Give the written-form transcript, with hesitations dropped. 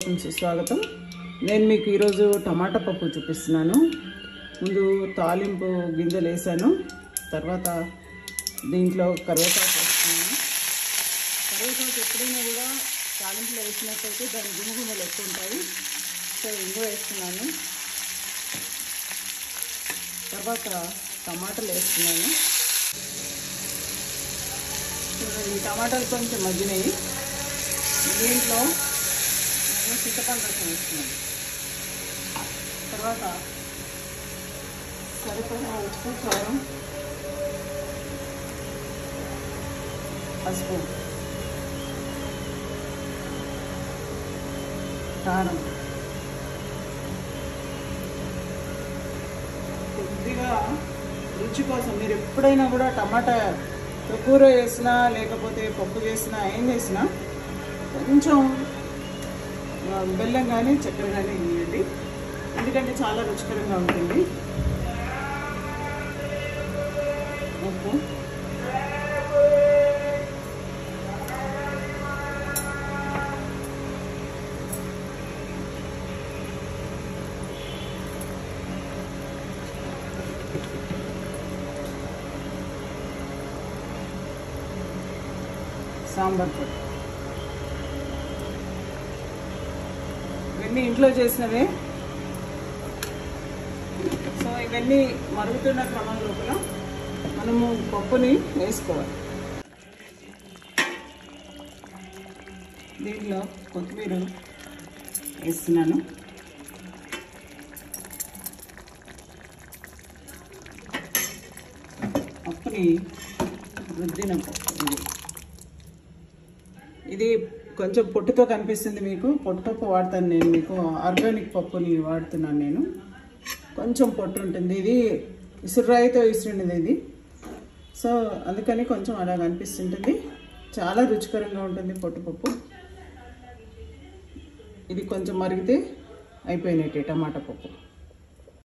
స్వాగతం. నేను మీకు ఈరోజు టమాటా పప్పు చూపిస్తున్నాను. ముందు తాలింపు గింజలు వేసాను, తర్వాత దీంట్లో కరివేపాకు వేస్తున్నాను. కరివేపాకు ఎప్పుడైనా కూడా తాలింపులో వేసినట్టయితే దాని గుమగుమలు ఎక్కువ ఉంటాయి. సో ఇంగువ వేస్తున్నాను. తర్వాత టమాటాలు వేస్తున్నాను. ఈ టమాటాలు కొంచెం మగ్గినాయి. దీంట్లో చింతపండు రసం వేస్తున్నాను. తర్వాత సరిపడా ఉప్పు, కారం, పసుపు, కారం, కొద్దిగా రుచి కోసం మీరు ఎప్పుడైనా కూడా టమాటా కూర వేసినా లేకపోతే పప్పు చేసినా ఏం చేసినా కొంచెం బెల్లం కానీ చక్కెర కానీ వేయండి, ఎందుకంటే చాలా రుచికరంగా ఉంటుంది. ఉప్పు, సాంబార్ పొడి, ఇవన్నీ ఇంట్లో చేసినవే. సో ఇవన్నీ మరుగుతున్న క్రమం లోపల మనము పప్పుని వేసుకోవాలి. దీంట్లో కొత్తిమీర వేస్తున్నాను. పప్పుని రుద్దిన పప్పు ఇది కొంచెం పొట్టుతో కనిపిస్తుంది మీకు. పొట్టుపప్పు వాడతాను నేను, మీకు ఆర్గానిక్ పప్పుని వాడుతున్నాను నేను. కొంచెం పొట్టు ఉంటుంది, ఇది ఇసురాయితో ఇస్తుండేది ఇది. సో అందుకని కొంచెం అలా కనిపిస్తుంటుంది. చాలా రుచికరంగా ఉంటుంది పొట్టుపప్పు. ఇది కొంచెం మరిగితే అయిపోయినట్టే టమాటా పప్పు.